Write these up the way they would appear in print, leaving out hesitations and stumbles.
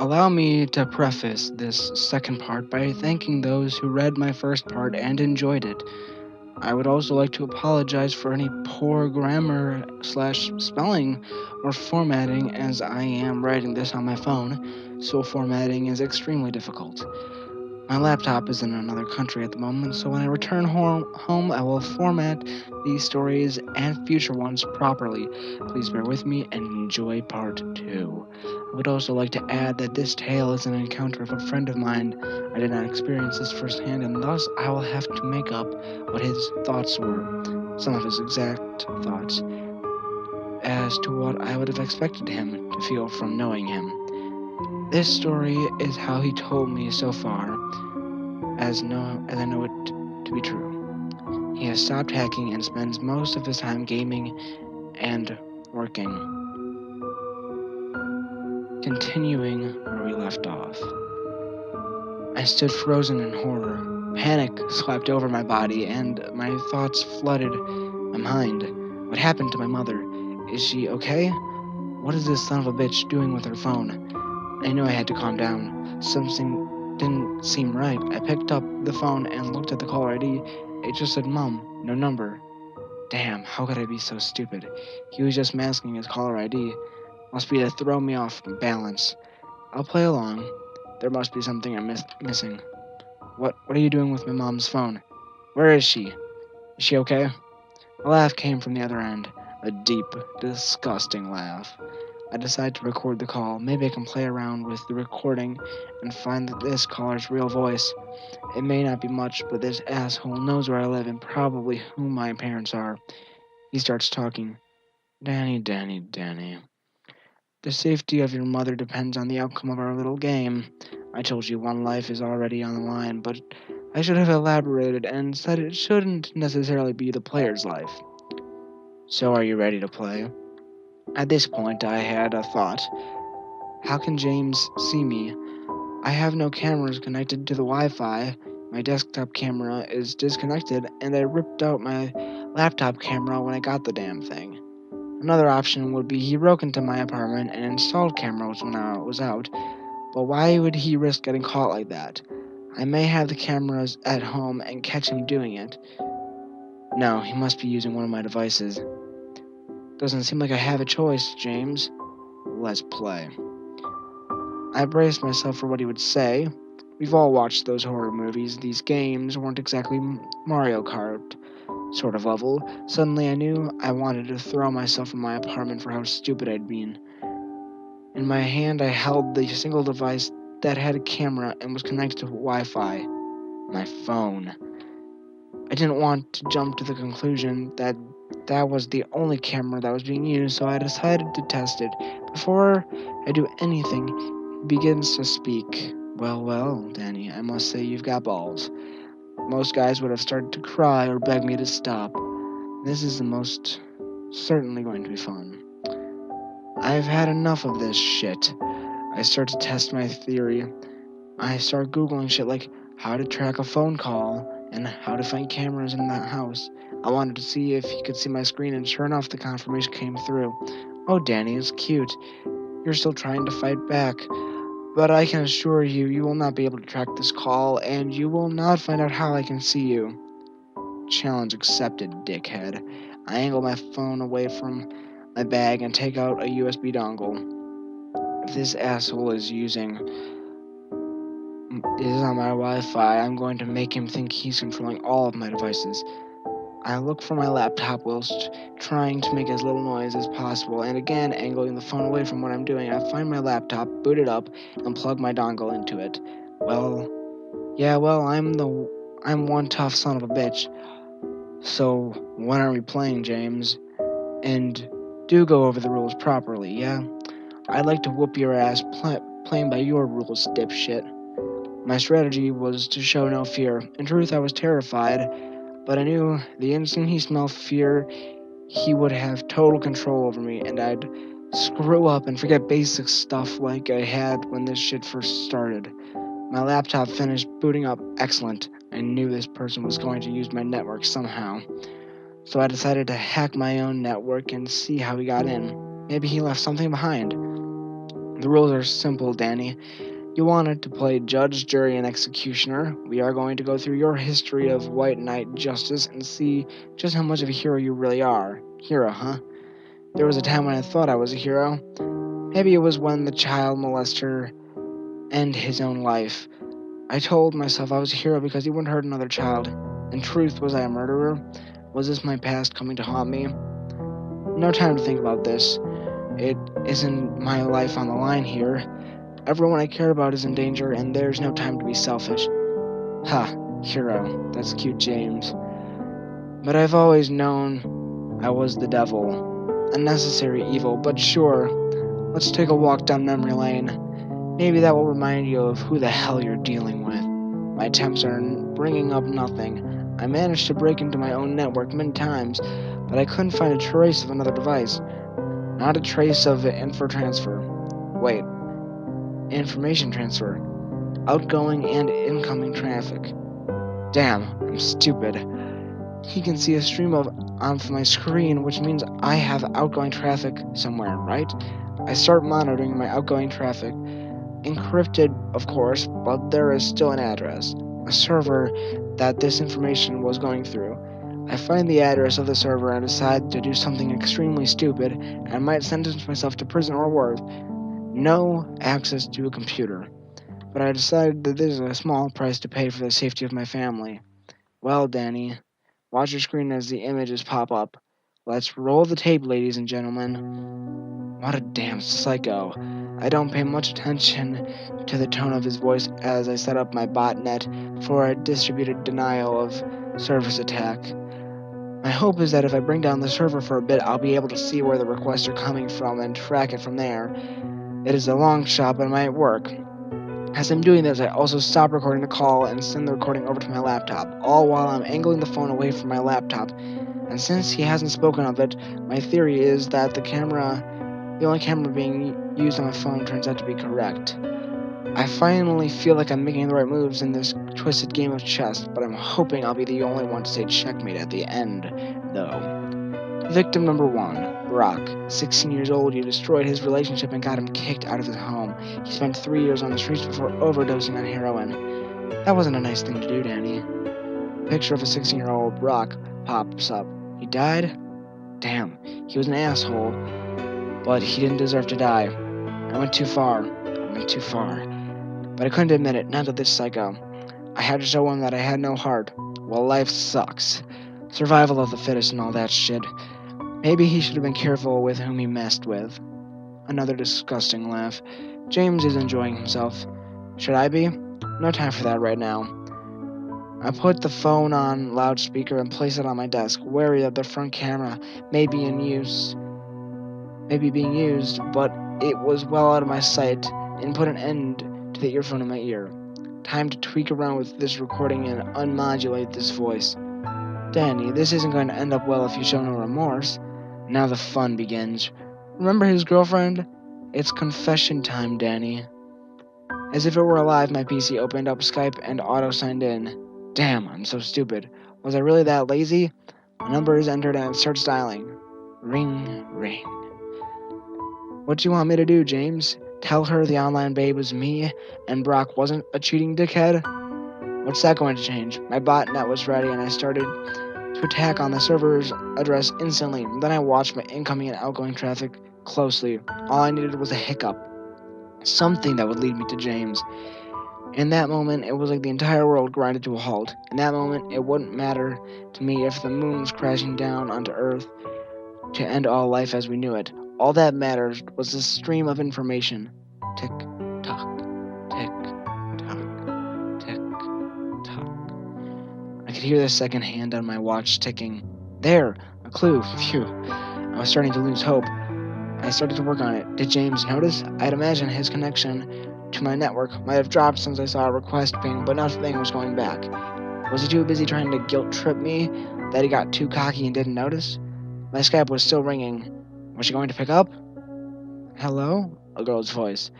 Allow me to preface this second part by thanking those who read my first part and enjoyed it. I would also like to apologize for any poor grammar slash spelling or formatting as I am writing this on my phone, so formatting is extremely difficult. My laptop is in another country at the moment, so when I return home, I will format these stories and future ones properly. Please bear with me and enjoy part 2. I would also like to add that this tale is an encounter of a friend of mine. I did not experience this firsthand, and thus I will have to make up what his thoughts were, some of his exact thoughts, as to what I would have expected him to feel from knowing him. This story is how he told me so far, as I know it to be true. He has stopped hacking and spends most of his time gaming and working. Continuing where we left off. I stood frozen in horror. Panic swept over my body and my thoughts flooded my mind. What happened to my mother? Is she okay? What is this son of a bitch doing with her phone? I knew I had to calm down. Something didn't seem right. I picked up the phone and looked at the caller ID. It just said Mum, no number. Damn, how could I be so stupid? He was just masking his caller ID. Must be to throw me off balance. I'll play along. There must be something I'm missing. What are you doing with my mom's phone? Where is she? Is she okay? A laugh came from the other end. A deep, disgusting laugh. I decided to record the call. Maybe I can play around with the recording and find this caller's real voice. It may not be much, but this asshole knows where I live and probably who my parents are. He starts talking. Danny. The safety of your mother depends on the outcome of our little game. I told you one life is already on the line, but I should have elaborated and said it shouldn't necessarily be the player's life. So are you ready to play? At this point, I had a thought. How can James see me? I have no cameras connected to the Wi-Fi. My desktop camera is disconnected, and I ripped out my laptop camera when I got the damn thing. Another option would be he broke into my apartment and installed cameras when I was out, but why would he risk getting caught like that? I may have the cameras at home and catch him doing it. No, he must be using one of my devices. Doesn't seem like I have a choice, James. Let's play. I braced myself for what he would say. We've all watched those horror movies. These games weren't exactly Mario Kart sort of level. Suddenly I knew I wanted to throw myself from my apartment for how stupid I'd been. In my hand I held the single device that had a camera and was connected to Wi-Fi. My phone. I didn't want to jump to the conclusion that that was the only camera that was being used, so I decided to test it. Before I do anything, he begins to speak. Well, Danny, I must say you've got balls. Most guys would have started to cry or beg me to stop. This is the most certainly going to be fun. I've had enough of this shit. I start to test my theory. I start Googling shit like how to track a phone call and how to find cameras in that house. I wanted to see if he could see my screen, and sure enough, the confirmation came through. Oh, Danny, it's cute. You're still trying to fight back. But I can assure you, you will not be able to track this call, and you will not find out how I can see you. Challenge accepted, dickhead. I angle my phone away from my bag and take out a USB dongle. If this asshole is on my Wi-Fi, I'm going to make him think he's controlling all of my devices. I look for my laptop whilst trying to make as little noise as possible, and again angling the phone away from what I'm doing. I find my laptop, boot it up, and plug my dongle into it. I'm one tough son of a bitch. So when are we playing, James? And do go over the rules properly, yeah? I'd like to whoop your ass playing by your rules, dipshit. My strategy was to show no fear. In truth, I was terrified, but I knew the instant he smelled fear, he would have total control over me, and I'd screw up and forget basic stuff like I had when this shit first started. My laptop finished booting up. Excellent. I knew this person was going to use my network somehow. So I decided to hack my own network and see how he got in. Maybe he left something behind. The rules are simple, Danny. You wanted to play judge, jury, and executioner. We are going to go through your history of white knight justice and see just how much of a hero you really are. Hero, huh? There was a time when I thought I was a hero. Maybe it was when the child molester ended his own life. I told myself I was a hero because he wouldn't hurt another child. In truth, was I a murderer? Was this my past coming to haunt me? No time to think about this. It isn't my life on the line here. Everyone I care about is in danger, and there's no time to be selfish. Ha, hero. That's cute, James. But I've always known I was the devil. A necessary evil, but sure. Let's take a walk down memory lane. Maybe that will remind you of who the hell you're dealing with. My attempts are bringing up nothing. I managed to break into my own network many times, but I couldn't find a trace of another device. Not a trace of info transfer. Wait, information transfer. Outgoing and incoming traffic. Damn, I'm stupid. He can see a stream of onto my screen, which means I have outgoing traffic somewhere, right? I start monitoring my outgoing traffic. Encrypted, of course, but there is still an address, a server that this information was going through. I find the address of the server and decide to do something extremely stupid and might sentence myself to prison or worse. No access to a computer. But I decided that this is a small price to pay for the safety of my family. Well, Danny, watch your screen as the images pop up. Let's roll the tape, ladies and gentlemen. What a damn psycho. I don't pay much attention to the tone of his voice as I set up my botnet for a distributed denial of service attack. My hope is that if I bring down the server for a bit, I'll be able to see where the requests are coming from and track it from there. It is a long shot, but it might work. As I'm doing this, I also stop recording the call and send the recording over to my laptop, all while I'm angling the phone away from my laptop. And since he hasn't spoken of it, my theory is that the only camera being used on my phone, turns out to be correct. I finally feel like I'm making the right moves in this twisted game of chess, but I'm hoping I'll be the only one to say checkmate at the end, though. Victim number 1, Brock. 16 years old, you destroyed his relationship and got him kicked out of his home. He spent 3 years on the streets before overdosing on heroin. That wasn't a nice thing to do, Danny. Picture of a 16-year-old Brock pops up. He died? Damn, he was an asshole. But he didn't deserve to die. I went too far. But I couldn't admit it, not to this psycho. I had to show him that I had no heart. Well, life sucks. Survival of the fittest and all that shit. Maybe he should have been careful with whom he messed with. Another disgusting laugh. James is enjoying himself. Should I be? No time for that right now. I put the phone on loudspeaker and place it on my desk, wary that the front camera may be being used, but it was well out of my sight and put an end to the earphone in my ear. Time to tweak around with this recording and unmodulate this voice. Danny, this isn't going to end up well if you show no remorse. Now the fun begins. Remember his girlfriend? It's confession time, Danny. As if it were alive, my PC opened up Skype and auto-signed in. Damn, I'm so stupid. Was I really that lazy? A number is entered and it starts dialing. Ring, ring. What do you want me to do, James? Tell her the online babe was me and Brock wasn't a cheating dickhead? What's that going to change? My botnet was ready and I started to attack on the server's address instantly. Then I watched my incoming and outgoing traffic closely. All I needed was a hiccup. Something that would lead me to James. In that moment, it was like the entire world grinded to a halt. In that moment, it wouldn't matter to me if the moon was crashing down onto Earth to end all life as we knew it. All that mattered was the stream of information. Tick, tock, tick, tock, tick, tock. I could hear the second hand on my watch ticking. There! A clue. Phew. I was starting to lose hope. I started to work on it. Did James notice? I'd imagine his connection to my network might have dropped since I saw a request ping, but nothing was going back. Was he too busy trying to guilt trip me that he got too cocky and didn't notice? My Skype was still ringing. Was she going to pick up? Hello? A girl's voice.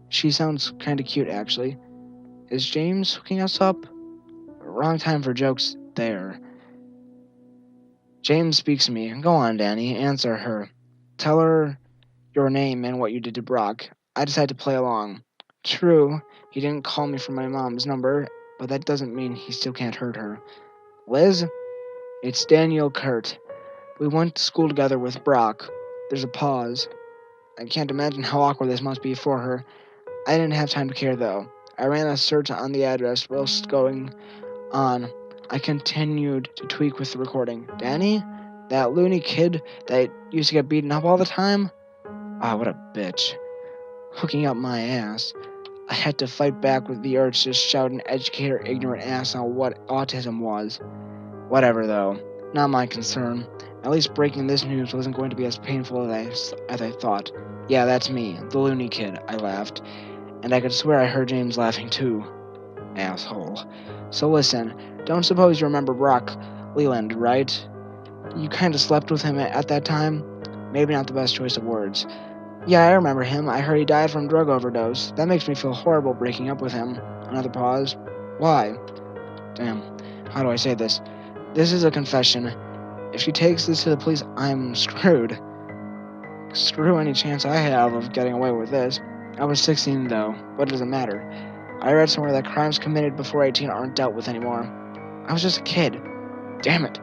She sounds kinda cute, actually. Is James hooking us up? Wrong time for jokes there. James speaks to me. Go on, Danny. Answer her. Tell her your name and what you did to Brock. I decided to play along. True, he didn't call me from my mom's number, but that doesn't mean he still can't hurt her. Liz? It's Danielle Kurt. We went to school together with Brock. There's a pause. I can't imagine how awkward this must be for her. I didn't have time to care, though. I ran a search on the address whilst going on. I continued to tweak with the recording. Danny? That loony kid that used to get beaten up all the time? Ah, what a bitch. Hooking up my ass. I had to fight back with the urge to shout an educator ignorant ass on what autism was. Whatever, though. Not my concern. At least breaking this news wasn't going to be as painful as I thought. Yeah, that's me, the loony kid, I laughed. And I could swear I heard James laughing too. Asshole. So listen, don't suppose you remember Brock Leland, right? You kinda slept with him at that time? Maybe not the best choice of words. Yeah, I remember him. I heard he died from drug overdose. That makes me feel horrible breaking up with him. Another pause. Why? Damn. How do I say this? This is a confession. If she takes this to the police, I'm screwed. Screw any chance I have of getting away with this. I was 16, though. What does it matter? I read somewhere that crimes committed before 18 aren't dealt with anymore. I was just a kid. Damn it.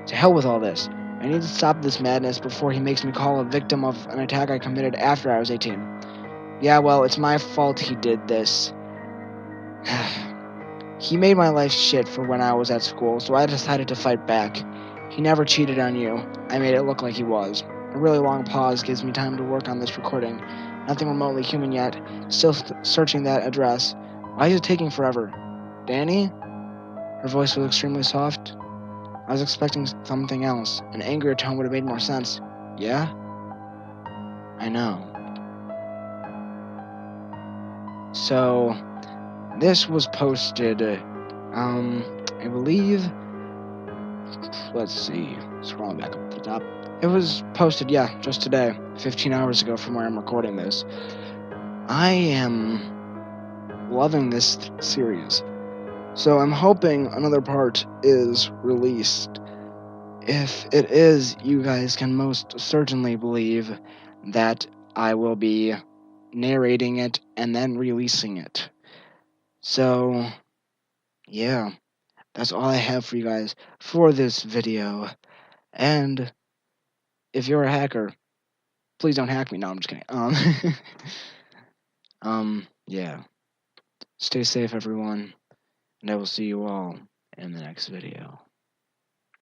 To hell with all this. I need to stop this madness before he makes me call a victim of an attack I committed after I was 18. Yeah, well, it's my fault he did this. He made my life shit for when I was at school, so I decided to fight back. He never cheated on you. I made it look like he was. A really long pause gives me time to work on this recording. Nothing remotely human yet. Still searching that address. Why is it taking forever? Danny? Her voice was extremely soft. I was expecting something else. An angrier tone would have made more sense. Yeah? I know. So, this was posted, I believe, let's see, scrolling back up to the top. It was posted, yeah, just today, 15 hours ago from where I'm recording this. I am loving this series. So I'm hoping another part is released. If it is, you guys can most certainly believe that I will be narrating it and then releasing it. So, yeah, that's all I have for you guys for this video. And if you're a hacker, please don't hack me. No, I'm just kidding. Yeah. Stay safe, everyone, and I will see you all in the next video.